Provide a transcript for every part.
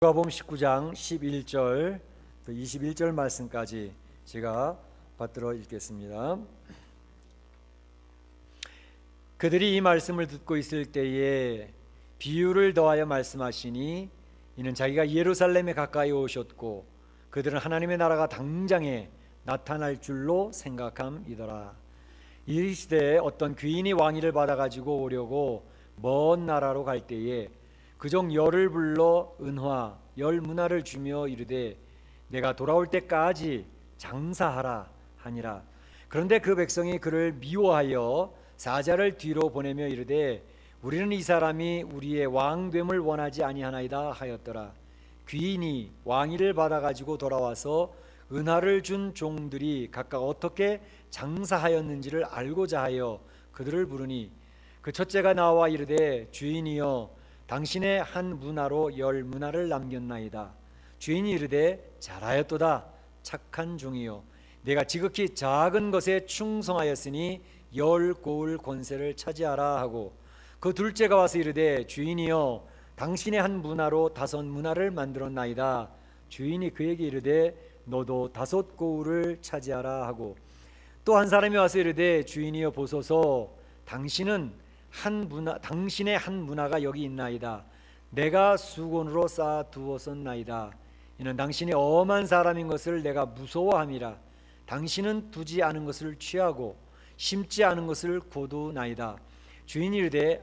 누가복음 19장 11절 21절 말씀까지 제가 받들어 읽겠습니다. 그들이 이 말씀을 듣고 있을 때에 비유를 더하여 말씀하시니 이는 자기가 예루살렘에 가까이 오셨고 그들은 하나님의 나라가 당장에 나타날 줄로 생각함이더라. 이 시대에 어떤 귀인이 왕위를 받아 가지고 오려고 먼 나라로 갈 때에 그종 열을 불러 은화 열 문화를 주며 이르되 내가 돌아올 때까지 장사하라 하니라. 그런데 그 백성이 그를 미워하여 사자를 뒤로 보내며 이르되 우리는 이 사람이 우리의 왕됨을 원하지 아니하나이다 하였더라. 귀인이 왕위를 받아 가지고 돌아와서 은화를 준 종들이 각각 어떻게 장사하였는지를 알고자 하여 그들을 부르니 그 첫째가 나와 이르되 주인이여 당신의 한 문화로 열 문화를 남겼나이다. 주인이 이르되 잘하였도다 착한 종이요 내가 지극히 작은 것에 충성하였으니 열 고을 권세를 차지하라 하고 그 둘째가 와서 이르되 주인이여 당신의 한 문화로 다섯 문화를 만들었나이다. 주인이 그에게 이르되 너도 다섯 고을을 차지하라 하고 또 한 사람이 와서 이르되 주인이여 보소서 당신의 한 문화가 여기 있나이다. 내가 수건으로 쌓아 두었었나이다. 이는 당신이 엄한 사람인 것을 내가 무서워함이라. 당신은 두지 않은 것을 취하고 심지 않은 것을 거두나이다. 주인이 이르되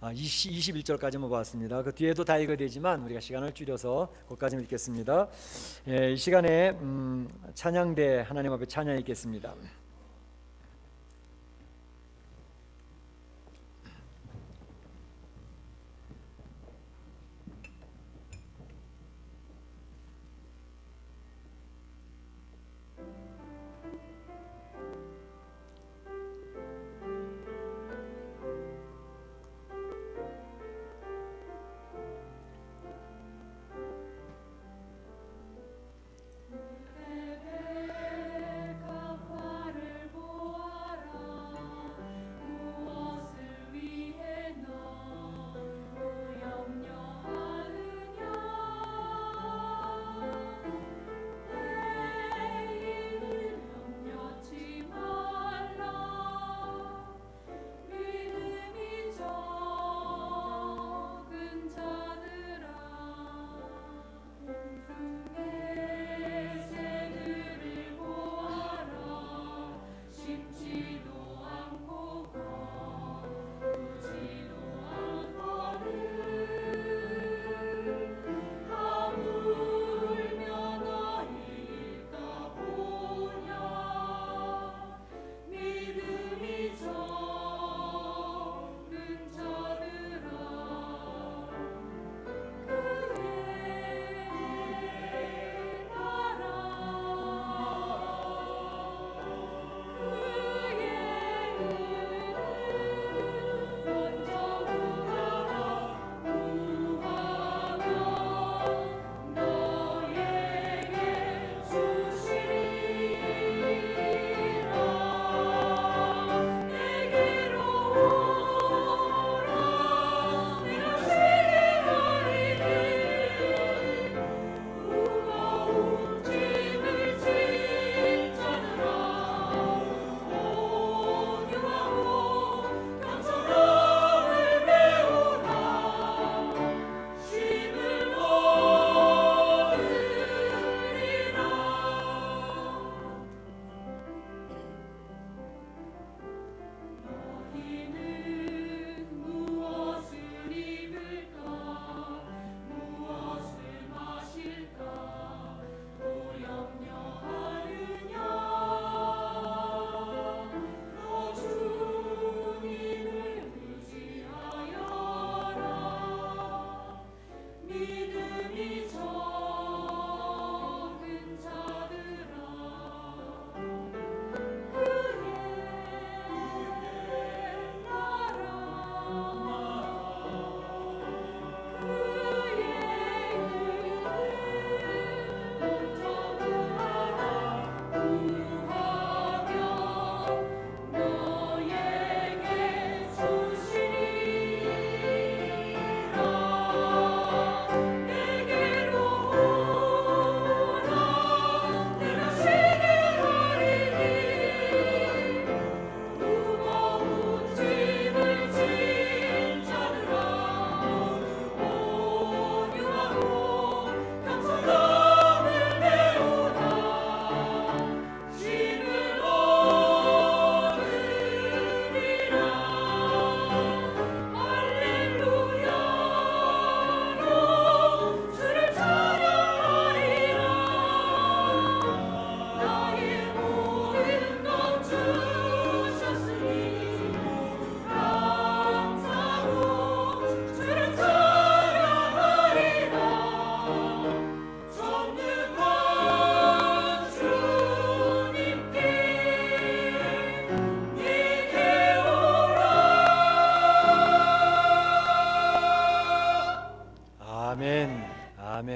21절까지만 봤습니다. 그 뒤에도 다 읽어야 되지만 우리가 시간을 줄여서 거기까지 읽겠습니다. 이 시간에 찬양대 하나님 앞에 찬양 읽겠습니다.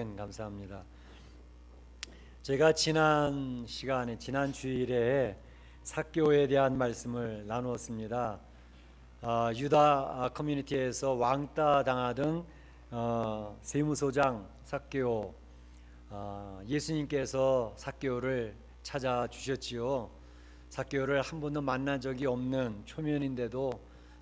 아멘. 감사합니다. 제가 지난 주일에 삭개오에 대한 말씀을 나누었습니다. 유다 커뮤니티에서 왕따 당하던 세무소장 삭개오, 예수님께서 삭개오를 찾아주셨지요. 삭개오를 한 번도 만난 적이 없는 초면인데도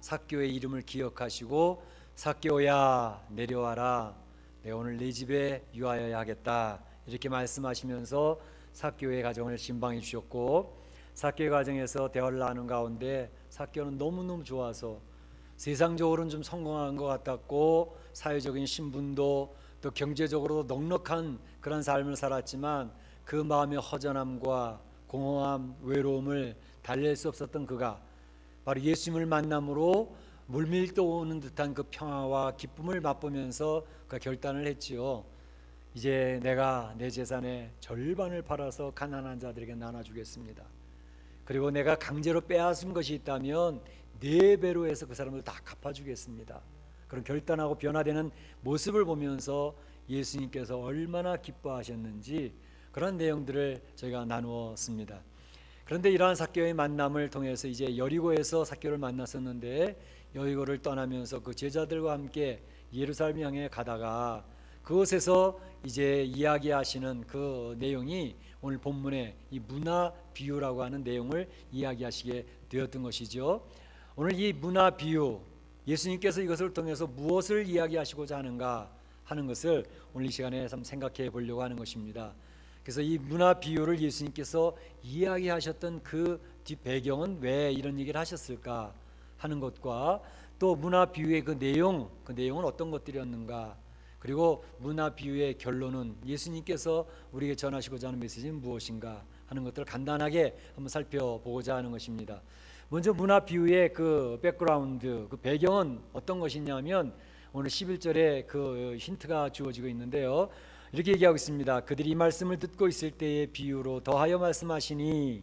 삭개오의 이름을 기억하시고 삭개오야 내려와라, 내가 오늘 네 집에 유하여야 하겠다, 이렇게 말씀하시면서 삭개오의 가정을 신방해 주셨고, 삭개오 가정에서 대화를 나누는 가운데 삭개오는 너무너무 좋아서 세상적으로는 좀 성공한 것 같았고 사회적인 신분도 또 경제적으로도 넉넉한 그런 삶을 살았지만 그 마음의 허전함과 공허함, 외로움을 달랠 수 없었던 그가 바로 예수님을 만남으로 물밀도 오는 듯한 그 평화와 기쁨을 맛보면서 그가 결단을 했지요. 이제 내가 내 재산의 절반을 팔아서 가난한 자들에게 나눠주겠습니다. 그리고 내가 강제로 빼앗은 것이 있다면 4배로 해서 그 사람을 다 갚아주겠습니다. 그런 결단하고 변화되는 모습을 보면서 예수님께서 얼마나 기뻐하셨는지 그런 내용들을 저희가 나누었습니다. 그런데 이러한 삭개오의 만남을 통해서 이제 여리고에서 삭개오를 만났었는데 여리고를 떠나면서 그 제자들과 함께 예루살렘 향해 가다가 그곳에서 이제 이야기하시는 그 내용이 오늘 본문의 이 문화 비유라고 하는 내용을 이야기하시게 되었던 것이죠. 오늘 이 문화 비유, 예수님께서 이것을 통해서 무엇을 이야기하시고자 하는가 하는 것을 오늘 이 시간에 한번 생각해 보려고 하는 것입니다. 그래서 이 문화 비유를 예수님께서 이야기하셨던 그 뒷 배경은 왜 이런 얘기를 하셨을까 하는 것과 또 문화 비유의 그 내용은 어떤 것들이었는가, 그리고 문화 비유의 결론은 예수님께서 우리에게 전하시고자 하는 메시지는 무엇인가 하는 것들을 간단하게 한번 살펴보고자 하는 것입니다. 먼저 문화 비유의 그 백그라운드, 그 배경은 어떤 것이냐면 오늘 11절에 그 힌트가 주어지고 있는데요. 이렇게 얘기하고 있습니다. 그들이 이 말씀을 듣고 있을 때의 비유로 더하여 말씀하시니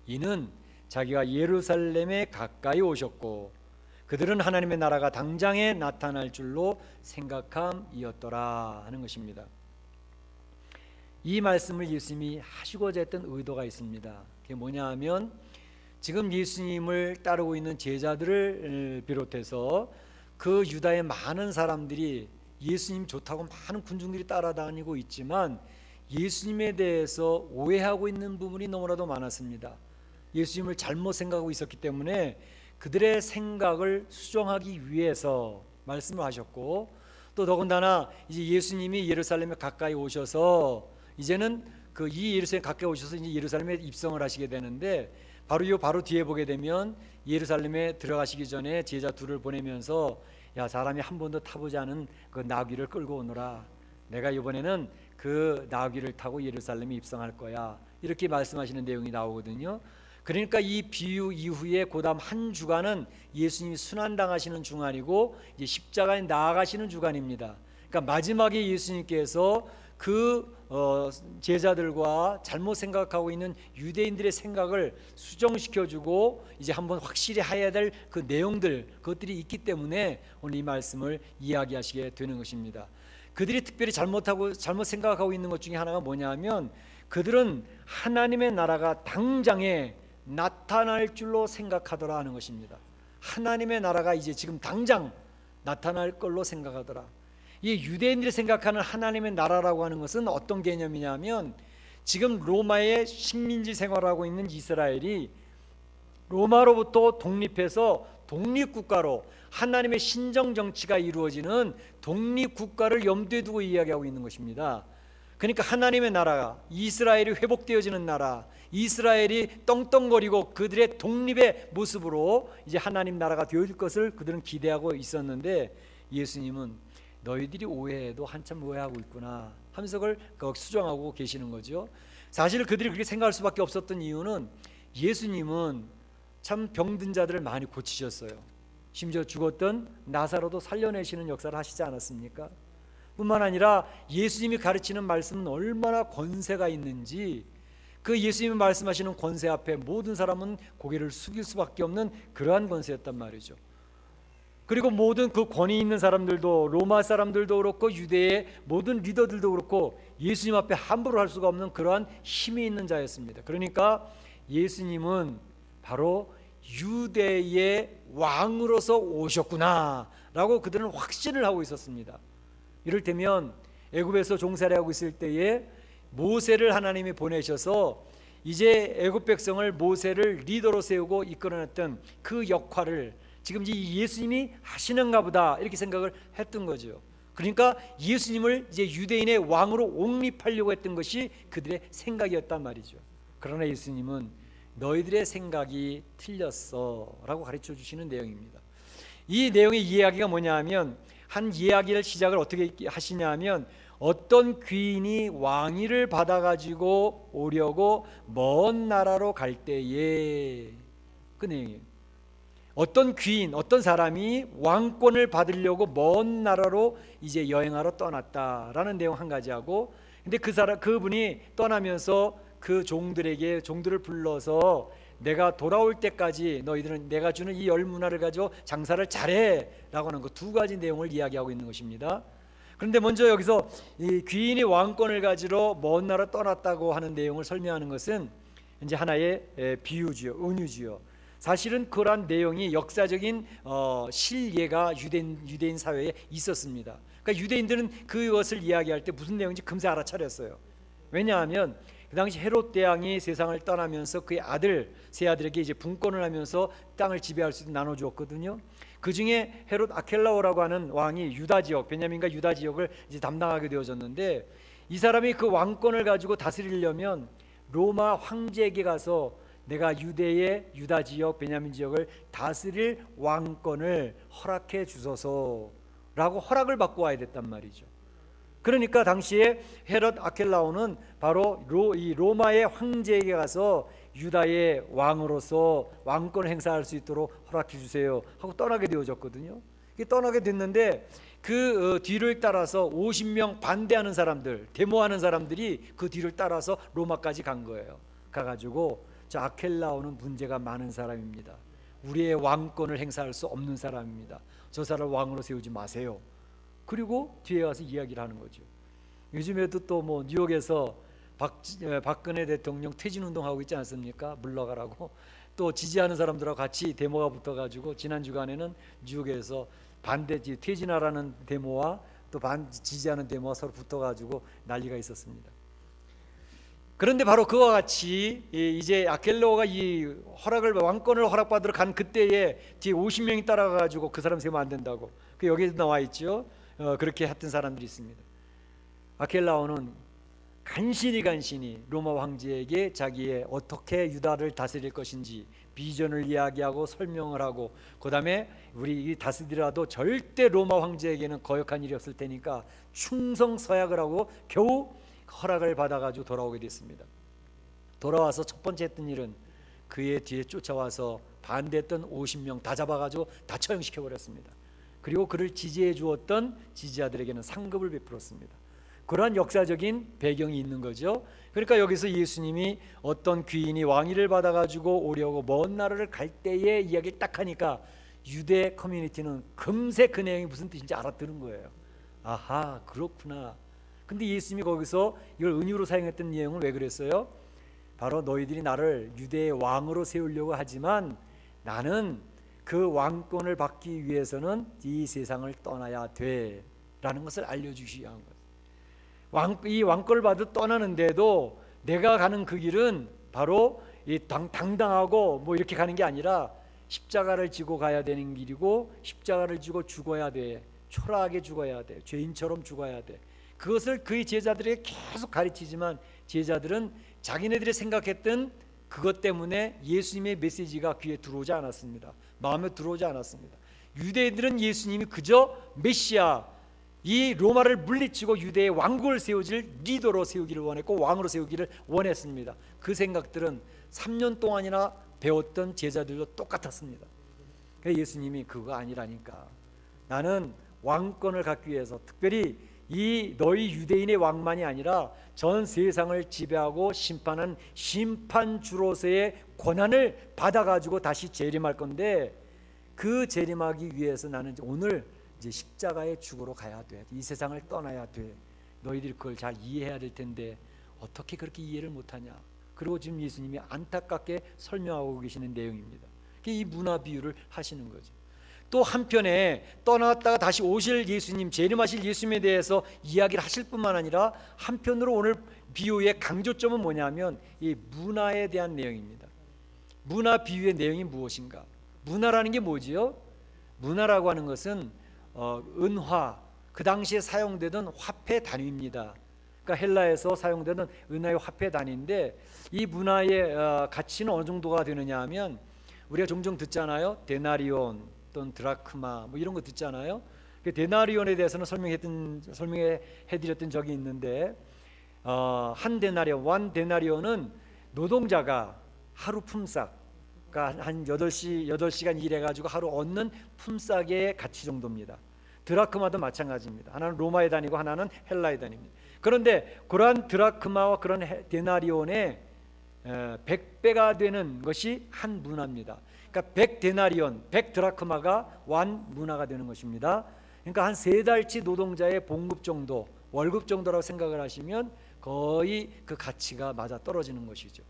이는 자기가 예루살렘에 가까이 오셨고 그들은 하나님의 나라가 당장에 나타날 줄로 생각함이었더라 하는 것입니다. 이 말씀을 예수님이 하시고자 했던 의도가 있습니다. 그게 뭐냐 하면 지금 예수님을 따르고 있는 제자들을 비롯해서 그 유다의 많은 사람들이 예수님 좋다고 많은 군중들이 따라다니고 있지만 예수님에 대해서 오해하고 있는 부분이 너무나도 많았습니다. 예수님을 잘못 생각하고 있었기 때문에 그들의 생각을 수정하기 위해서 말씀을 하셨고, 또 더군다나 이제 예수님이 예루살렘에 가까이 오셔서 이제는 이 예루살렘에 가까이 오셔서 이제 예루살렘에 입성을 하시게 되는데 바로 뒤에 보게 되면 예루살렘에 들어가시기 전에 제자 둘을 보내면서 야, 사람이 한 번도 타보지 않은 그 나귀를 끌고 오너라. 내가 이번에는 그 나귀를 타고 예루살렘에 입성할 거야. 이렇게 말씀하시는 내용이 나오거든요. 그러니까 이 비유 이후에 그다음 한 주간은 예수님이 순환당하시는 주간이고 이제 십자가에 나아가시는 주간입니다. 그러니까 마지막에 예수님께서 그 제자들과 잘못 생각하고 있는 유대인들의 생각을 수정시켜주고 이제 한번 확실히 해야 될 그 내용들, 그것들이 있기 때문에 오늘 이 말씀을 이야기하시게 되는 것입니다. 그들이 특별히 잘못 생각하고 있는 것 중에 하나가 뭐냐면 그들은 하나님의 나라가 당장에 나타날 줄로 생각하더라 하는 것입니다. 하나님의 나라가 이제 지금 당장 나타날 걸로 생각하더라. 이 유대인들이 생각하는 하나님의 나라라고 하는 것은 어떤 개념이냐면 지금 로마의 식민지 생활하고 있는 이스라엘이 로마로부터 독립해서 독립국가로 하나님의 신정정치가 이루어지는 독립국가를 염두에 두고 이야기하고 있는 것입니다. 그러니까 하나님의 나라가 이스라엘이 회복되어지는 나라, 이스라엘이 떵떵거리고 그들의 독립의 모습으로 이제 하나님 나라가 되어질 것을 그들은 기대하고 있었는데 예수님은 너희들이 오해해도 한참 오해하고 있구나 하면서 그걸 수정하고 계시는 거죠. 사실 그들이 그렇게 생각할 수밖에 없었던 이유는 예수님은 참 병든 자들을 많이 고치셨어요. 심지어 죽었던 나사로도 살려내시는 역사를 하시지 않았습니까? 뿐만 아니라 예수님이 가르치는 말씀은 얼마나 권세가 있는지, 그 예수님이 말씀하시는 권세 앞에 모든 사람은 고개를 숙일 수밖에 없는 그러한 권세였단 말이죠. 그리고 모든 그 권위 있는 사람들도, 로마 사람들도 그렇고 유대의 모든 리더들도 그렇고 예수님 앞에 함부로 할 수가 없는 그러한 힘이 있는 자였습니다. 그러니까 예수님은 바로 유대의 왕으로서 오셨구나 라고 그들은 확신을 하고 있었습니다. 이를테면 애굽에서 종살이 하고 있을 때에 모세를 하나님이 보내셔서 이제 애굽 백성을 모세를 리더로 세우고 이끌어냈던 그 역할을 지금 이 예수님이 하시는가 보다 이렇게 생각을 했던 거죠. 그러니까 예수님을 이제 유대인의 왕으로 옹립하려고 했던 것이 그들의 생각이었단 말이죠. 그러나 예수님은 너희들의 생각이 틀렸어 라고 가르쳐 주시는 내용입니다. 이 내용의 이야기가 뭐냐 하면, 한 이야기를 시작을 어떻게 하시냐 하면, 어떤 귀인이 왕위를 받아가지고 오려고 먼 나라로 갈 때에, 그 내용이에요. 어떤 귀인, 어떤 사람이 왕권을 받으려고 먼 나라로 이제 여행하러 떠났다라는 내용 한 가지하고, 근데 그분이 떠나면서 그 종들을 불러서 내가 돌아올 때까지 너희들은 내가 주는 이 열문화를 가지고 장사를 잘해 라고 하는 그 두 가지 내용을 이야기하고 있는 것입니다. 그런데 먼저 여기서 이 귀인이 왕권을 가지러 먼 나라 떠났다고 하는 내용을 설명하는 것은 이제 하나의 비유지요, 은유지요. 사실은 그러한 내용이 역사적인 실예가 유대인 사회에 있었습니다. 그러니까 유대인들은 그것을 이야기할 때 무슨 내용인지 금세 알아차렸어요. 왜냐하면 그 당시 헤롯 대왕이 세상을 떠나면서 그의 세 아들에게 이제 분권을 하면서 땅을 지배할 수 있도록 나눠주었거든요. 그 중에 헤롯 아켈라오라고 하는 왕이 유다 지역, 베냐민과 유다 지역을 이제 담당하게 되어졌는데, 이 사람이 그 왕권을 가지고 다스리려면 로마 황제에게 가서 내가 유다 지역, 베냐민 지역을 다스릴 왕권을 허락해 주소서라고 허락을 받고 와야 됐단 말이죠. 그러니까 당시에 헤롯 아켈라오는 바로 이 로마의 황제에게 가서 유다의 왕으로서 왕권을 행사할 수 있도록 허락해 주세요 하고 떠나게 되어졌거든요. 떠나게 됐는데 그 뒤를 따라서 50명 반대하는 사람들, 데모하는 사람들이 그 뒤를 따라서 로마까지 간 거예요. 가가지고 저 아켈라오는 문제가 많은 사람입니다. 우리의 왕권을 행사할 수 없는 사람입니다. 저 사람을 왕으로 세우지 마세요. 그리고 뒤에 와서 이야기를 하는 거죠. 요즘에도 또 뭐 뉴욕에서 박근혜 대통령 퇴진운동하고 있지 않습니까? 물러가라고. 또 지지하는 사람들하고 같이 데모가 붙어가지고 지난 주간에는 뉴욕에서 퇴진하라는 데모와 또 지지하는 데모가 서로 붙어가지고 난리가 있었습니다. 그런데 바로 그와 같이 이제 아켈라오가 이 왕권을 허락받으러 간 그때에 뒤에 50명이 따라가지고 그 사람 세우면 안 된다고. 그 여기에 나와 있죠. 그렇게 했던 사람들이 있습니다. 아켈라오는 간신히 로마 황제에게 자기의 어떻게 유다를 다스릴 것인지 비전을 이야기하고 설명을 하고, 그 다음에 우리 다스리더라도 절대 로마 황제에게는 거역한 일이 없을 테니까 충성서약을 하고 겨우 허락을 받아가지고 돌아오게 됐습니다. 돌아와서 첫 번째 했던 일은 그의 뒤에 쫓아와서 반대했던 50명 다 잡아가지고 다 처형시켜버렸습니다. 그리고 그를 지지해 주었던 지지자들에게는 상급을 베풀었습니다. 그러한 역사적인 배경이 있는 거죠. 그러니까 여기서 예수님이 어떤 귀인이 왕위를 받아가지고 오려고 먼 나라를 갈 때의 이야기를 딱 하니까 유대 커뮤니티는 금세 그 내용이 무슨 뜻인지 알아들은 거예요. 아하, 그렇구나. 근데 예수님이 거기서 이걸 은유로 사용했던 내용은 왜 그랬어요? 바로 너희들이 나를 유대의 왕으로 세우려고 하지만 나는 그 왕권을 받기 위해서는 이 세상을 떠나야 돼 라는 것을 알려주시기 위한 거예요. 이 왕권을 받아 떠나는데도 내가 가는 그 길은 바로 이 당당하고 뭐 이렇게 가는 게 아니라 십자가를 지고 가야 되는 길이고, 십자가를 지고 죽어야 돼. 초라하게 죽어야 돼. 죄인처럼 죽어야 돼. 그것을 그의 제자들에게 계속 가르치지만 제자들은 자기네들이 생각했던 그것 때문에 예수님의 메시지가 귀에 들어오지 않았습니다. 마음에 들어오지 않았습니다. 유대인들은 예수님이 그저 메시아, 이 로마를 물리치고 유대의 왕국을 세우질 리더로 세우기를 원했고 왕으로 세우기를 원했습니다. 그 생각들은 3년 동안이나 배웠던 제자들도 똑같았습니다. 그래서 예수님이 그거 아니라니까. 나는 왕권을 갖기 위해서 특별히 이 너희 유대인의 왕만이 아니라 전 세상을 지배하고 심판한 심판주로서의 권한을 받아가지고 다시 재림할 건데, 그 재림하기 위해서 나는 오늘 이제 십자가의 죽으러 가야 돼. 이 세상을 떠나야 돼. 너희들이 그걸 잘 이해해야 될 텐데 어떻게 그렇게 이해를 못하냐. 그리고 지금 예수님이 안타깝게 설명하고 계시는 내용입니다. 이 문화 비유를 하시는 거죠. 또 한편에 떠났다가 다시 오실 예수님, 재림하실 예수님에 대해서 이야기를 하실 뿐만 아니라 한편으로 오늘 비유의 강조점은 뭐냐면 이 문화에 대한 내용입니다. 문화 비유의 내용이 무엇인가? 문화라는 게 뭐지요? 문화라고 하는 것은 은화, 그 당시에 사용되던 화폐 단위입니다. 그러니까 헬라에서 사용되던 은하의 화폐 단위인데 이 문화의 가치는 어느 정도가 되느냐 하면 우리가 종종 듣잖아요. 데나리온 또는 드라크마 뭐 이런 거 듣잖아요. 그 데나리온에 대해서는 설명해드렸던 적이 있는데 한 데나리온, 원 데나리온은 노동자가 하루 품삯, 그러니까 한 8시간 일해가지고 하루 얻는 품삯의 가치 정도입니다. 드라크마도 마찬가지입니다. 하나는 로마의 단위고 하나는 헬라의 단위입니다. 그런데 그러한 드라크마와 그런 데나리온의 100배가 되는 것이 한 문화입니다. 그러니까 100데나리온, 100드라크마가 완 문화가 되는 것입니다. 그러니까 한 3달치 노동자의 봉급 정도, 월급 정도라고 생각을 하시면 거의 그 가치가 맞아 떨어지는 것이죠.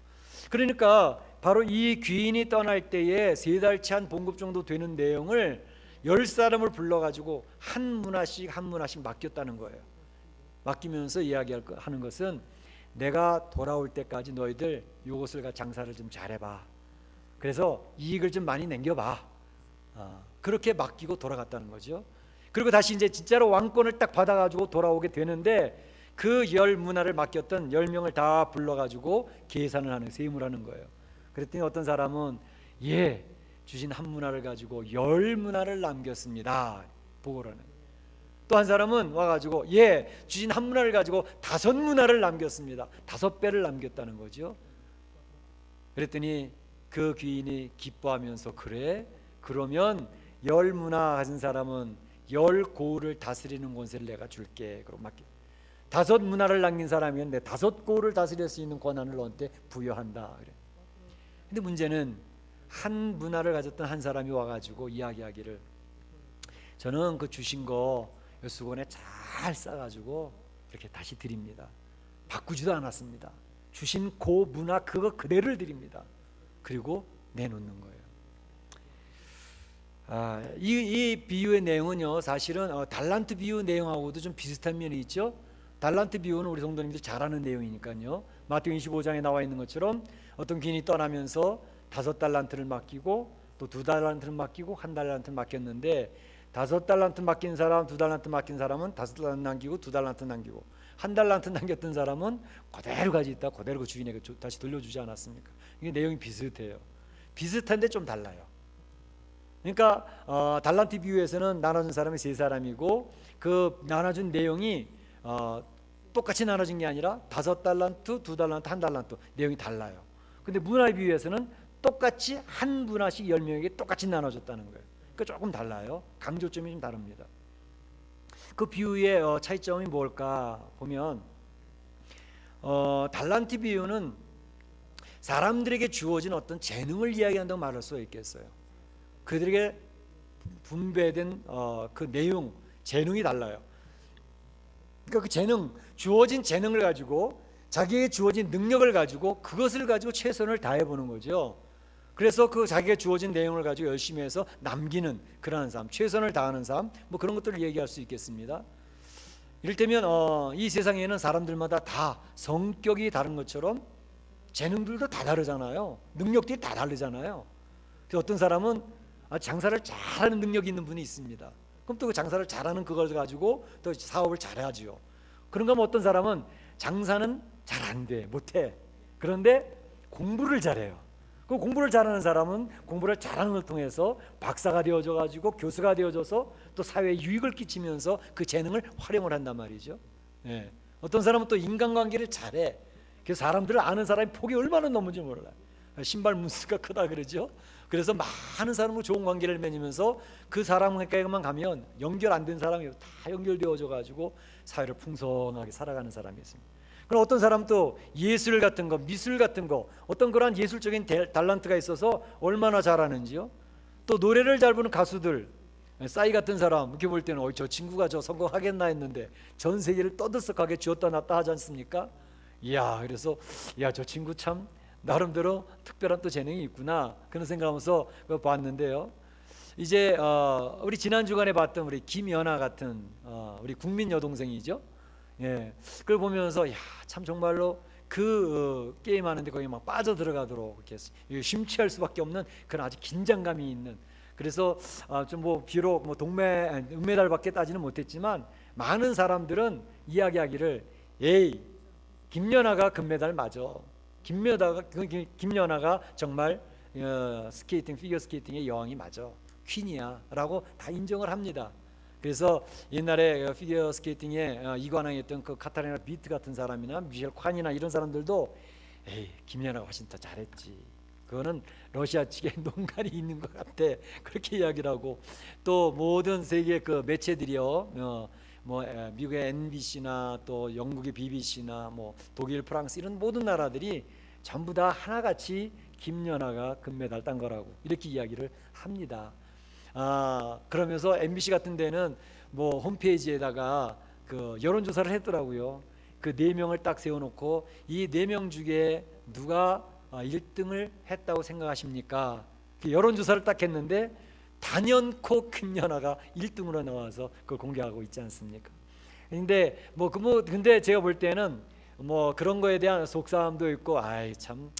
그러니까 바로 이 귀인이 떠날 때에 3달치 한 봉급 정도 되는 내용을 10사람을 불러가지고 한 문화씩 맡겼다는 거예요. 맡기면서 이야기하는 것은 내가 돌아올 때까지 너희들 이것을 장사를 좀 잘해봐. 그래서 이익을 좀 많이 남겨봐. 그렇게 맡기고 돌아갔다는 거죠. 그리고 다시 이제 진짜로 왕권을 딱 받아가지고 돌아오게 되는데 그 10문화를 맡겼던 10명을 다 불러가지고 계산을 하는, 세무하는 거예요. 그랬더니 어떤 사람은 주신 한 문화를 가지고 10문화를 남겼습니다. 보고라는. 또 한 사람은 와가지고 주신 한 문화를 가지고 5문화를 남겼습니다. 5배를 남겼다는 거죠. 그랬더니 그 귀인이 기뻐하면서 그래? 그러면 10문화 가진 사람은 10고을을 다스리는 권세를 내가 줄게. 그럼 맡겨. 5문화를 남긴 사람이면 내 5고을을 다스릴 수 있는 권한을 너한테 부여한다. 그래. 근데 문제는 한 문화를 가졌던 한 사람이 와가지고 이야기하기를 저는 그 주신 거 수건에 잘 싸가지고 이렇게 다시 드립니다. 바꾸지도 않았습니다. 주신 그 문화 그거 그대로 드립니다. 그리고 내놓는 거예요. 이 비유의 내용은요, 사실은 달란트 비유 내용하고도 좀 비슷한 면이 있죠. 달란트 비유는 우리 성도님들 잘 아는 내용이니까요. 마태복음 25장에 나와 있는 것처럼 어떤 귀인이 떠나면서 5달란트를 맡기고 또 2달란트를 맡기고 1달란트를 맡겼는데 5달란트 맡긴 사람, 2달란트 맡긴 사람은 5달란트 남기고 2달란트 남기고 1달란트 남겼던 사람은 그대로 가지고 있다 그대로 그 주인에게 다시 돌려주지 않았습니까? 이게 내용이 비슷해요. 비슷한데 좀 달라요. 그러니까 달란트 비유에서는 나눠준 사람이 3사람이고 그 나눠준 내용이 똑같이 나눠진 게 아니라 5달란트, 2달란트, 1달란트 내용이 달라요. 근데 문화의 비유에서는 똑같이 한 문화씩 10명에게 똑같이 나눠줬다는 거예요. 그러니까 조금 달라요. 강조점이 좀 다릅니다. 그 비유의 차이점이 뭘까 보면 달란트 비유는 사람들에게 주어진 어떤 재능을 이야기한다고 말할 수 있겠어요. 그들에게 분배된 그 내용, 재능이 달라요. 그러니까 그 재능, 주어진 재능을 가지고 자기에게 주어진 능력을 가지고 그것을 가지고 최선을 다해보는 거죠. 그래서 그 자기가 주어진 내용을 가지고 열심히 해서 남기는 그러한 삶, 최선을 다하는 삶, 뭐 그런 것들을 얘기할 수 있겠습니다. 이를테면 이 세상에는 사람들마다 다 성격이 다른 것처럼 재능들도 다 다르잖아요. 능력들이 다 다르잖아요. 어떤 사람은 장사를 잘하는 능력이 있는 분이 있습니다. 그럼 또 그 장사를 잘하는 그걸 가지고 또 사업을 잘하지요. 그런가 하면 어떤 사람은 장사는 잘 안 돼, 못해. 그런데 공부를 잘해요. 그 공부를 잘하는 사람은 공부를 잘하는 걸 통해서 박사가 되어져 가지고 교수가 되어져서 또 사회에 유익을 끼치면서 그 재능을 활용을 한단 말이죠. 어떤 사람은 또 인간관계를 잘해. 그 사람들을 아는 사람이 폭이 얼마나 넘은지 몰라요. 신발 문수가 크다 그러죠. 그래서 많은 사람과 좋은 관계를 맺으면서 그 사람에게만 가면 연결 안 된 사람이 다 연결되어져 가지고 사회를 풍성하게 살아가는 사람이 있습니다. 그럼 어떤 사람은 또 예술 같은 거, 미술 같은 거, 어떤 그런 예술적인 달란트가 있어서 얼마나 잘하는지요. 또 노래를 잘 부르는 가수들, 싸이 같은 사람 이렇게 볼 때는 저 친구가 저 성공하겠나 했는데 전 세계를 떠들썩하게 쥐었다 놨다 하지 않습니까? 이야, 그래서 야, 저 친구 참 나름대로 특별한 또 재능이 있구나 그런 생각하면서 그거 봤는데요. 이제 우리 지난 주간에 봤던 우리 김연아 같은 우리 국민 여동생이죠. 예, 그걸 보면서 야, 참 정말로 그 게임 하는데 거기 막 빠져 들어가도록 이렇게 심취할 수밖에 없는 그런 아주 긴장감이 있는. 그래서 좀 뭐 비록 뭐 은메달밖에 따지는 못했지만 많은 사람들은 이야기하기를 에이, 김연아가 금메달 맞아. 김연아가 정말 스케이팅, 피겨 스케이팅의 여왕이 맞아. 퀸이야라고 다 인정을 합니다. 그래서 옛날에 피겨 스케이팅에 이관왕했던 그 카타리나 비트 같은 사람이나 미셸 콴이나 이런 사람들도 에이, 김연아가 훨씬 더 잘했지. 그거는 러시아 측에 농간이 있는 것 같아. 그렇게 이야기를 하고 또 모든 세계 그 매체들이요. 미국의 NBC나 또 영국의 BBC나 뭐 독일, 프랑스 이런 모든 나라들이 전부 다 하나같이 김연아가 금메달 딴 거라고 이렇게 이야기를 합니다. 그러면서 MBC 같은 데는 뭐 홈페이지에다가 그 여론조사를 했더라고요. 그 4명을 딱 세워놓고 이 4명 중에 누가 1등을 했다고 생각하십니까? 여론조사를 딱 했는데 단연코 김연아가 1등으로 나와서 그걸 공개하고 있지 않습니까? 근데 제가 볼 때는 뭐 그런 거에 대한 속상함도 있고, 아이 참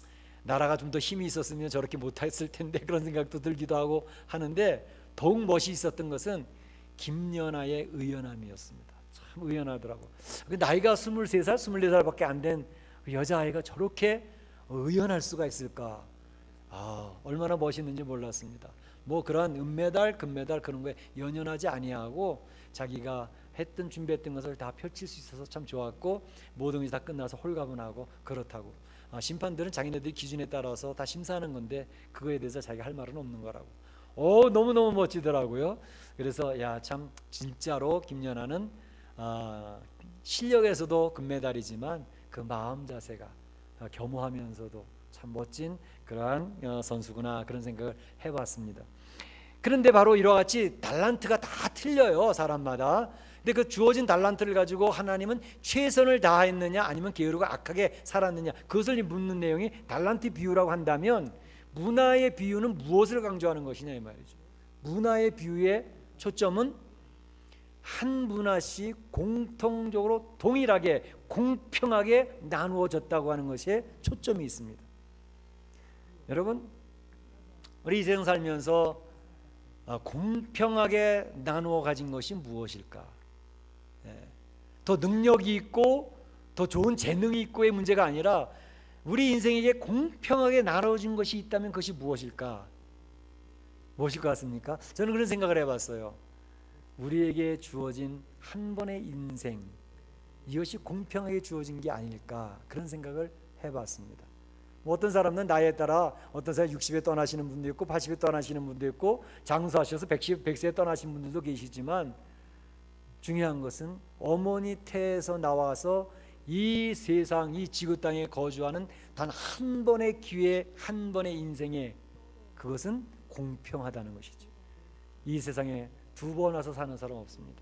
나라가 좀 더 힘이 있었으면 저렇게 못했을 텐데 그런 생각도 들기도 하고 하는데 더욱 멋이 있었던 것은 김연아의 의연함이었습니다. 참 의연하더라고. 나이가 23살, 24살밖에 안 된 여자아이가 저렇게 의연할 수가 있을까? 얼마나 멋있는지 몰랐습니다. 뭐 그런 은메달, 금메달 그런 거에 연연하지 아니하고 자기가 했던 준비했던 것을 다 펼칠 수 있어서 참 좋았고 모든 것이 다 끝나서 홀가분하고 그렇다고. 심판들은 자기네들 기준에 따라서 다 심사하는 건데 그거에 대해서 자기가 할 말은 없는 거라고. 너무너무 멋지더라고요. 그래서 야, 참 진짜로 김연아는 실력에서도 금메달이지만 그 마음 자세가 겸허하면서도 참 멋진 그러한 선수구나 그런 생각을 해봤습니다. 그런데 바로 이와 같이 달란트가 다 틀려요, 사람마다. 근데 그 주어진 달란트를 가지고 하나님은 최선을 다했느냐 아니면 게으르고 악하게 살았느냐 그것을 묻는 내용이 달란트 비유라고 한다면 문화의 비유는 무엇을 강조하는 것이냐 이 말이죠. 문화의 비유의 초점은 한 문화씩 공통적으로 동일하게 공평하게 나누어졌다고 하는 것에 초점이 있습니다. 여러분, 우리 이 세상 살면서 공평하게 나누어 가진 것이 무엇일까? 더 능력이 있고 더 좋은 재능이 있고의 문제가 아니라 우리 인생에게 공평하게 나눠진 것이 있다면 그것이 무엇일까? 무엇일 것 같습니까? 저는 그런 생각을 해봤어요. 우리에게 주어진 한 번의 인생, 이것이 공평하게 주어진 게 아닐까 그런 생각을 해봤습니다. 뭐 어떤 사람은 나이에 따라 어떤 사람 60에 떠나시는 분도 있고 80에 떠나시는 분도 있고 장수하셔서 100세에 떠나신 분들도 계시지만 중요한 것은 어머니 태에서 나와서 이 세상 이 지구 땅에 거주하는 단 한 번의 기회 한 번의 인생에 그것은 공평하다는 것이죠. 이 세상에 2번 와서 사는 사람 없습니다.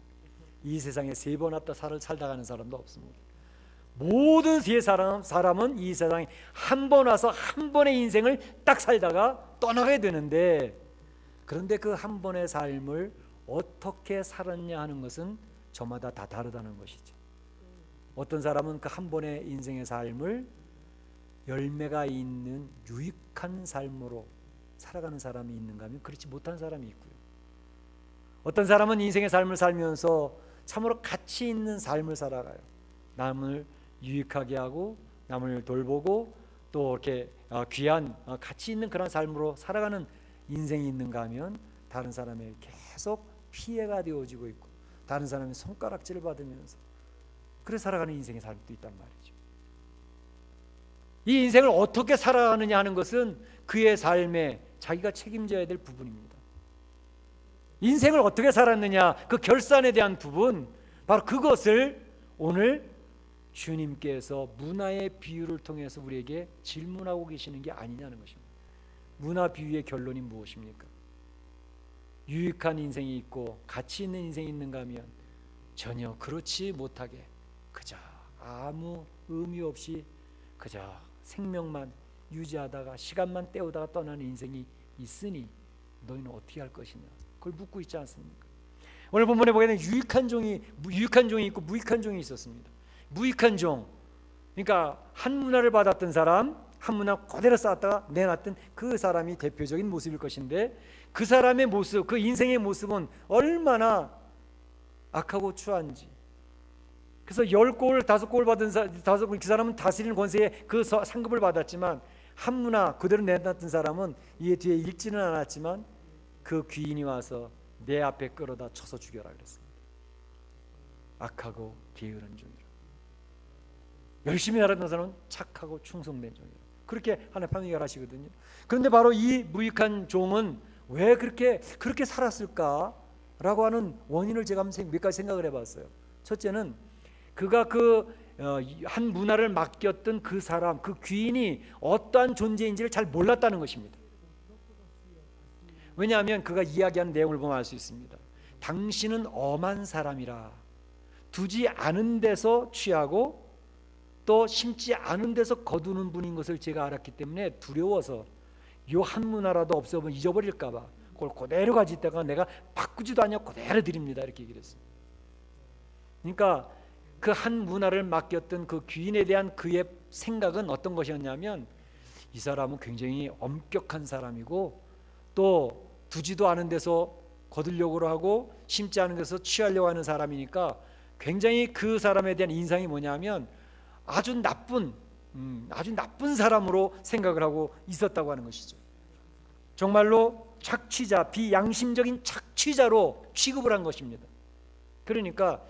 이 세상에 3번 왔다 살다 가는 사람도 없습니다. 모든 사람은 이 세상에 한 번 와서 한 번의 인생을 딱 살다가 떠나게 되는데 그런데 그 한 번의 삶을 어떻게 살았냐 하는 것은 저마다 다 다르다는 것이죠. 어떤 사람은 그 한 번의 인생의 삶을 열매가 있는 유익한 삶으로 살아가는 사람이 있는가 하면 그렇지 못한 사람이 있고요. 어떤 사람은 인생의 삶을 살면서 참으로 가치 있는 삶을 살아가요. 남을 유익하게 하고 남을 돌보고 또 이렇게 귀한 가치 있는 그런 삶으로 살아가는 인생이 있는가 하면 다른 사람에게 계속 피해가 되어지고 있고 다른 사람의 손가락질을 받으면서 그래 살아가는 인생의 삶도 있단 말이죠. 이 인생을 어떻게 살아가느냐 하는 것은 그의 삶에 자기가 책임져야 될 부분입니다. 인생을 어떻게 살았느냐 그 결산에 대한 부분 바로 그것을 오늘 주님께서 문화의 비유를 통해서 우리에게 질문하고 계시는 게 아니냐는 것입니다. 문화 비유의 결론이 무엇입니까? 유익한 인생이 있고 가치 있는 인생이 있는가 하면 전혀 그렇지 못하게 그저 아무 의미 없이 그저 생명만 유지하다가 시간만 때우다가 떠나는 인생이 있으니 너희는 어떻게 할 것이냐, 그걸 묻고 있지 않습니까? 오늘 본문에 보게 되면 유익한 종이 있고 무익한 종이 있었습니다. 무익한 종, 그러니까 한 문화를 받았던 사람, 한 문화 그대로 쌓았다가 내놨던 그 사람이 대표적인 모습일 것인데, 그 사람의 모습, 그 인생의 모습은 얼마나 악하고 추한지. 그래서 10골, 5골 받은 그 사람은 다스리는 권세에 그 상급을 받았지만, 한 문화 그대로 내놨던 사람은 이에 뒤에 읽지는 않았지만 그 귀인이 와서 내 앞에 끌어다 쳐서 죽여라 그랬습니다. 악하고 게으른 종이라. 열심히 살았던 사람은 착하고 충성된 종이라. 그렇게 하나님 판결을 하시거든요. 그런데 바로 이 무익한 종은 왜 그렇게 살았을까라고 하는 원인을 제가 몇 가지 생각을 해봤어요. 첫째는 그가 한 문화를 맡겼던 그 사람, 그 귀인이 어떠한 존재인지를 잘 몰랐다는 것입니다. 왜냐하면 그가 이야기하는 내용을 보면 알 수 있습니다. 당신은 엄한 사람이라, 두지 않은 데서 취하고 또 심지 않은 데서 거두는 분인 것을 제가 알았기 때문에 두려워서 요 한 문화라도 없어보면 잊어버릴까 봐 그걸 그대로 가지다가 내가 바꾸지도 않냐고 그대로 드립니다, 이렇게 얘기를 했어요. 그러니까 그 한 문화를 맡겼던 그 귀인에 대한 그의 생각은 어떤 것이었냐면, 이 사람은 굉장히 엄격한 사람이고 또 두지도 않은 데서 거두려고 하고 심지 않은 데서 취하려고 하는 사람이니까 굉장히 그 사람에 대한 인상이 뭐냐면 아주 나쁜 사람으로 생각을 하고 있었다고 하는 것이죠. 정말로 착취자, 비양심적인 착취자로 취급을 한 것입니다. 그러니까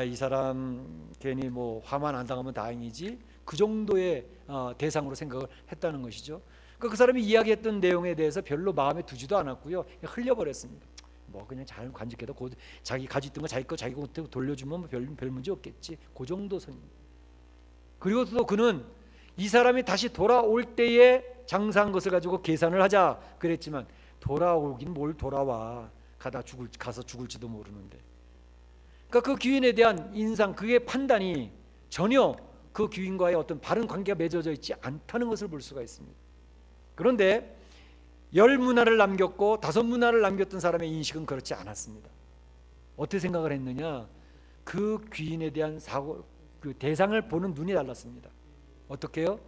이 사람 괜히 화만 안 당하면 다행이지, 그 정도의 대상으로 생각을 했다는 것이죠. 그 사람이 이야기했던 내용에 대해서 별로 마음에 두지도 않았고요, 흘려버렸습니다. 그냥 잘 간직해도 자기 가지고 있던 거 자기 거 돌려주면 별 문제 없겠지, 그 정도 선입니다. 그리고 또 그는 이 사람이 다시 돌아올 때에 장사한 것을 가지고 계산을 하자 그랬지만, 돌아오긴 뭘 돌아와, 가서 죽을지도 모르는데. 그러니까 그 귀인에 대한 인상, 그의 판단이 전혀 그 귀인과의 어떤 바른 관계가 맺어져 있지 않다는 것을 볼 수가 있습니다. 그런데 10문화를 남겼고 5문화를 남겼던 사람의 인식은 그렇지 않았습니다. 어떻게 생각을 했느냐, 그 귀인에 대한 그 대상을 보는 눈이 달랐습니다. 어떻게요?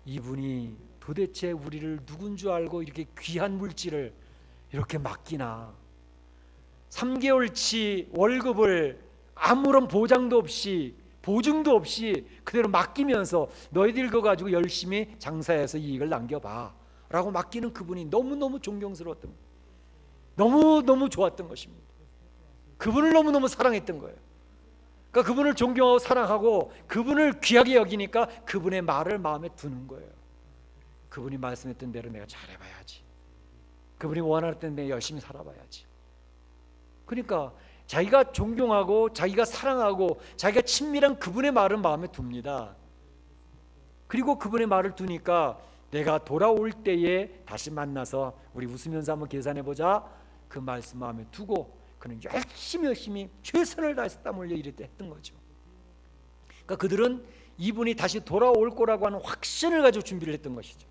이분이 도대체 우리를 누군 줄 알고 이렇게 귀한 물질을 이렇게 맡기나, 3개월치 월급을 아무런 보장도 없이 보증도 없이 그대로 맡기면서 너희들 거 가지고 열심히 장사해서 이익을 남겨봐 라고 맡기는 그분이 너무너무 존경스러웠던, 너무너무 좋았던 것입니다. 그분을 너무너무 사랑했던 거예요. 그러니까 그분을 존경하고 사랑하고 그분을 귀하게 여기니까 그분의 말을 마음에 두는 거예요. 그분이 말씀했던 대로 내가 잘해봐야지, 그분이 원하는 대로 열심히 살아봐야지. 그러니까 자기가 존경하고 자기가 사랑하고 자기가 친밀한 그분의 말은 마음에 둡니다. 그리고 그분의 말을 두니까 내가 돌아올 때에 다시 만나서 우리 웃으면서 한번 계산해보자, 그 말씀 마음에 두고 그는 열심히 최선을 다해서 땀 흘려 이랬다 했던 거죠. 그러니까 그들은 이분이 다시 돌아올 거라고 하는 확신을 가지고 준비를 했던 것이죠.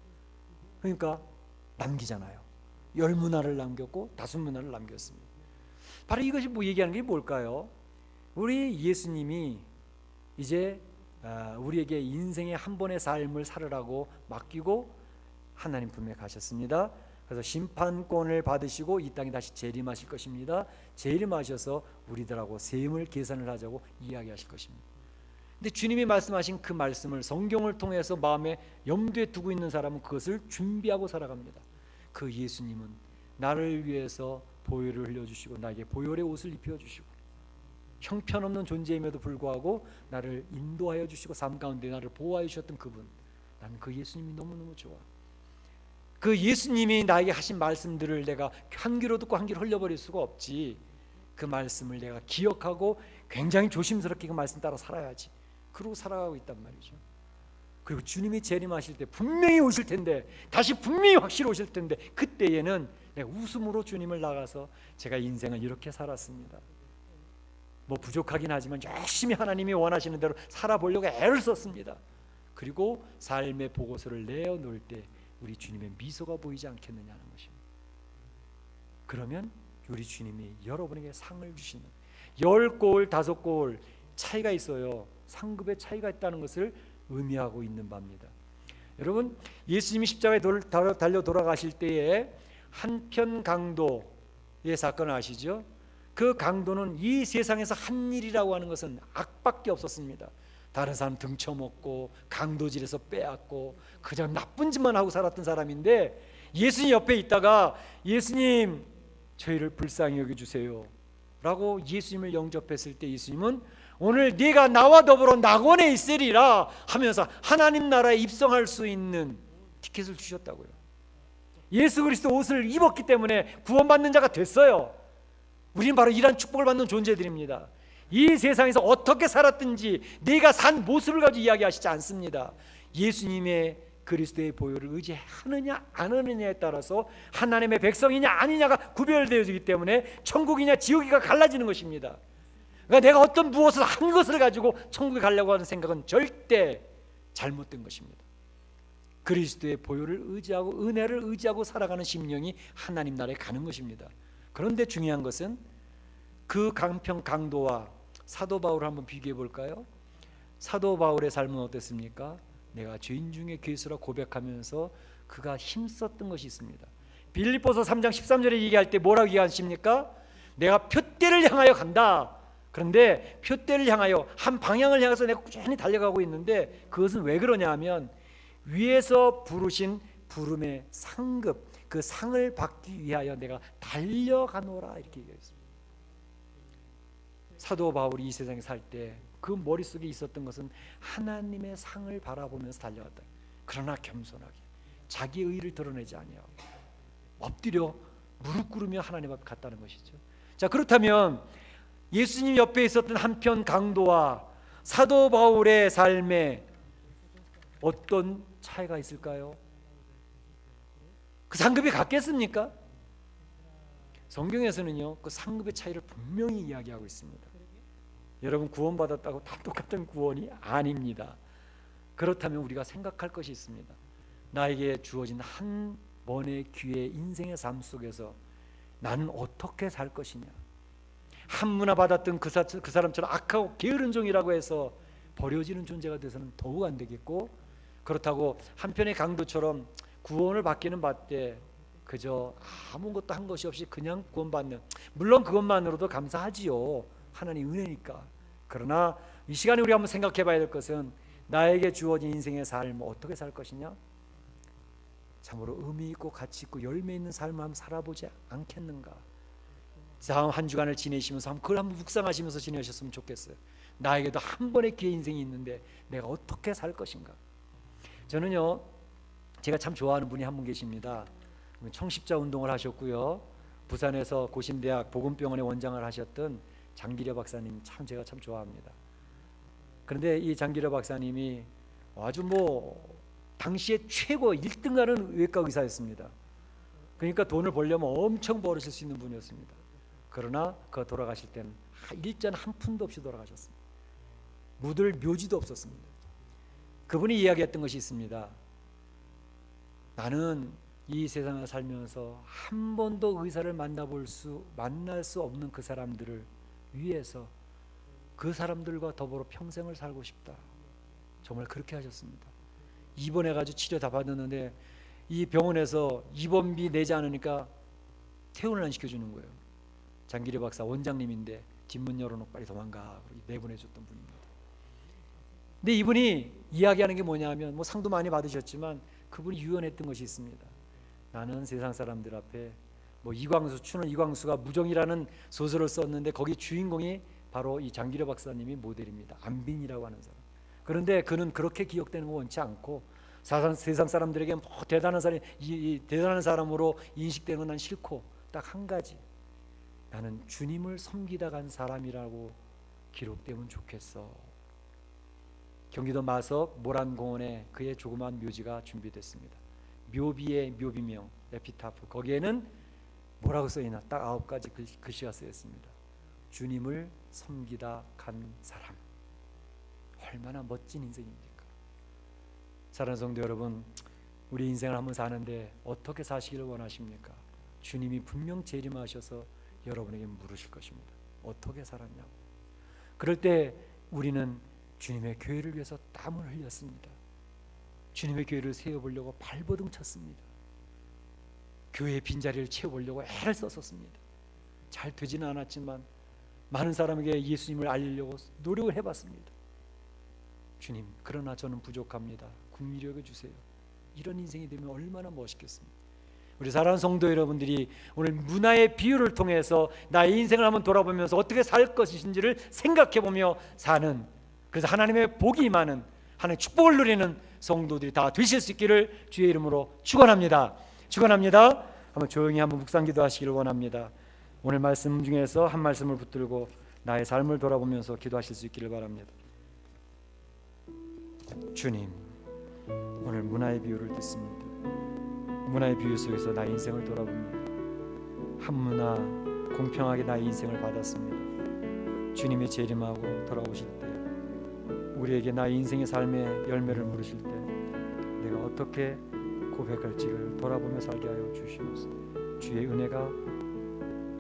그러니까 남기잖아요. 10문화를 남겼고 5문화를 남겼습니다. 바로 이것이 얘기하는 게 뭘까요? 우리 예수님이 이제 우리에게 인생의 한 번의 삶을 살으라고 맡기고 하나님 품에 가셨습니다. 그래서 심판권을 받으시고 이 땅에 다시 재림하실 것입니다. 재림하셔서 우리들하고 셈을 계산을 하자고 이야기하실 것입니다. 근데 주님이 말씀하신 그 말씀을 성경을 통해서 마음에 염두에 두고 있는 사람은 그것을 준비하고 살아갑니다. 그 예수님은 나를 위해서 보혈을 흘려주시고 나에게 보혈의 옷을 입혀주시고 형편없는 존재임에도 불구하고 나를 인도하여 주시고 삶 가운데 나를 보호하여 주셨던 그분, 나는 그 예수님이 너무너무 좋아. 그 예수님이 나에게 하신 말씀들을 내가 한 귀로 듣고 한 귀로 흘려버릴 수가 없지. 그 말씀을 내가 기억하고 굉장히 조심스럽게 그 말씀 따라 살아야지. 그러고 살아가고 있단 말이죠. 그리고 주님이 재림하실 때 분명히 오실 텐데, 다시 분명히 확실히 오실 텐데, 그때에는 내가 웃음으로 주님을 나가서 제가 인생을 이렇게 살았습니다. 뭐 부족하긴 하지만 열심히 하나님이 원하시는 대로 살아보려고 애를 썼습니다. 그리고 삶의 보고서를 내어놓을 때 우리 주님의 미소가 보이지 않겠느냐는 것입니다. 그러면 우리 주님이 여러분에게 상을 주시는, 10골 5골 차이가 있어요. 상급의 차이가 있다는 것을 의미하고 있는 바입니다. 여러분, 예수님이 십자가에 달려 돌아가실 때에 한편 강도의 사건을 아시죠? 그 강도는 이 세상에서 한 일이라고 하는 것은 악밖에 없었습니다. 다른 사람 등쳐먹고 강도질에서 빼앗고 그저 나쁜 짓만 하고 살았던 사람인데, 예수님 옆에 있다가 예수님 저희를 불쌍히 여겨주세요 라고 예수님을 영접했을 때 예수님은 오늘 네가 나와 더불어 낙원에 있으리라 하면서 하나님 나라에 입성할 수 있는 티켓을 주셨다고요. 예수 그리스도 옷을 입었기 때문에 구원받는 자가 됐어요. 우리는 바로 이러한 축복을 받는 존재들입니다. 이 세상에서 어떻게 살았든지 네가 산 모습을 가지고 이야기하시지 않습니다. 예수님의 그리스도의 보혈을 의지하느냐 안 하느냐에 따라서 하나님의 백성이냐 아니냐가 구별되어지기 때문에 천국이냐 지옥이가 갈라지는 것입니다. 그러니까 내가 어떤 무엇을 한 것을 가지고 천국에 가려고 하는 생각은 절대 잘못된 것입니다. 그리스도의 보혈을 의지하고 은혜를 의지하고 살아가는 심령이 하나님 나라에 가는 것입니다. 그런데 중요한 것은 그 강평 강도와 사도 바울을 한번 비교해 볼까요? 사도 바울의 삶은 어땠습니까? 내가 죄인 중에 괴수라 고백하면서 그가 힘썼던 것이 있습니다. 빌립보서 3장 13절에 얘기할 때 뭐라고 얘기하십니까? 내가 표대를 향하여 간다. 그런데 표대를 향하여 한 방향을 향해서 내가 꾸준히 달려가고 있는데 그것은 왜 그러냐 하면 위에서 부르신 부름의 상급, 그 상을 받기 위하여 내가 달려가노라 이렇게 얘기했습니다. 사도 바울이 이 세상에 살 때 그 머릿속에 있었던 것은 하나님의 상을 바라보면서 달려갔다. 그러나 겸손하게 자기의 의를 드러내지 아니하고 엎드려 무릎 꿇으며 하나님 앞에 갔다는 것이죠. 자, 그렇다면 예수님 옆에 있었던 한편 강도와 사도 바울의 삶에 어떤 차이가 있을까요? 그 상급이 같겠습니까? 성경에서는요, 그 상급의 차이를 분명히 이야기하고 있습니다. 여러분, 구원받았다고 다 똑같은 구원이 아닙니다. 그렇다면 우리가 생각할 것이 있습니다. 나에게 주어진 한 번의 기회, 인생의 삶 속에서 나는 어떻게 살 것이냐. 한문화 받았던 그 사람처럼 악하고 게으른 종이라고 해서 버려지는 존재가 돼서는 더욱 안 되겠고, 그렇다고 한편의 강도처럼 구원을 받기는 받되 그저 아무것도 한 것이 없이 그냥 구원받는, 물론 그것만으로도 감사하지요. 하나님 은혜니까. 그러나 이 시간에 우리 한번 생각해 봐야 될 것은 나에게 주어진 인생의 삶을 어떻게 살 것이냐. 참으로 의미 있고 가치 있고 열매 있는 삶을 한번 살아보지 않겠는가. 다음 한 주간을 지내시면서 그걸 한번 묵상하시면서 지내셨으면 좋겠어요. 나에게도 한 번의 기회 인생이 있는데 내가 어떻게 살 것인가. 저는요, 제가 참 좋아하는 분이 한 분 계십니다. 청십자 운동을 하셨고요, 부산에서 고신대학 보건병원의 원장을 하셨던 장기려 박사님, 제가 참 좋아합니다. 그런데 이 장기려 박사님이 아주 당시에 최고 1등하는 외과 의사였습니다. 그러니까 돈을 벌려면 엄청 벌으실 수 있는 분이었습니다. 그러나 그 돌아가실 때는 일전 한 푼도 없이 돌아가셨습니다. 묻을 묘지도 없었습니다. 그분이 이야기했던 것이 있습니다. 나는 이 세상을 살면서 한 번도 의사를 만날 수 없는 그 사람들을 위해서 그 사람들과 더불어 평생을 살고 싶다. 정말 그렇게 하셨습니다. 입원해가지고 치료 다 받았는데 이 병원에서 입원비 내지 않으니까 퇴원을 안 시켜주는 거예요. 장기려 박사 원장님인데 뒷문 열어놓고 빨리 도망가 내보내줬던 분입니다. 근데 이분이 이야기하는 게 뭐냐면 상도 많이 받으셨지만 그분이 유언했던 것이 있습니다. 나는 세상 사람들 앞에 추는 이광수가 무정이라는 소설을 썼는데 거기 주인공이 바로 이 장기려 박사님이 모델입니다. 안빈이라고 하는 사람. 그런데 그는 그렇게 기억되는 거 원치 않고 세상 사람들에게 대단한 사람으로 인식되는 건 난 싫고 딱 한 가지, 나는 주님을 섬기다 간 사람이라고 기록되면 좋겠어. 경기도 마석 모란공원에 그의 조그만 묘지가 준비됐습니다. 묘비의 묘비명 에피타프, 거기에는 뭐라고 써있나? 딱 9가지 글씨가 쓰였습니다. 주님을 섬기다 간 사람. 얼마나 멋진 인생입니까? 사랑하는 성도 여러분, 우리 인생을 한번 사는데 어떻게 사시기를 원하십니까? 주님이 분명 재림하셔서 여러분에게 물으실 것입니다. 어떻게 살았냐고. 그럴 때 우리는 주님의 교회를 위해서 땀을 흘렸습니다. 주님의 교회를 세워보려고 발버둥 쳤습니다. 교회의 빈자리를 채워보려고 애를 썼었습니다. 잘 되지는 않았지만 많은 사람에게 예수님을 알리려고 노력을 해봤습니다. 주님, 그러나 저는 부족합니다. 긍휼히 여겨주세요. 이런 인생이 되면 얼마나 멋있겠습니까? 우리 사랑하는 성도 여러분들이 오늘 문화의 비유를 통해서 나의 인생을 한번 돌아보면서 어떻게 살 것인지를 생각해보며 사는, 그래서 하나님의 복이 많은, 하나님의 축복을 누리는 성도들이 다 되실 수 있기를 주의 이름으로 축원합니다. 축원합니다. 한번 조용히 한번 묵상기도 하시기를 원합니다. 오늘 말씀 중에서 한 말씀을 붙들고 나의 삶을 돌아보면서 기도하실 수 있기를 바랍니다. 주님, 오늘 문화의 비유를 듣습니다. 문화의 비유 속에서 나의 인생을 돌아봅니다. 한 문화 공평하게 나의 인생을 받았습니다. 주님의 재림하고 돌아오실 때 우리에게 나의 인생의 삶의 열매를 물으실 때 내가 어떻게 고백할지를 돌아보며 살게 하여 주시옵소서. 주의 은혜가,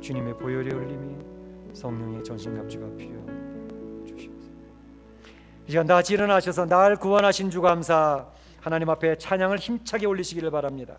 주님의 보혈의 흘림이, 성령의 전신갑주가 필요하여 주시옵소서. 이 시간 다 같이 일어나셔서 날 구원하신 주 감사, 하나님 앞에 찬양을 힘차게 올리시기를 바랍니다.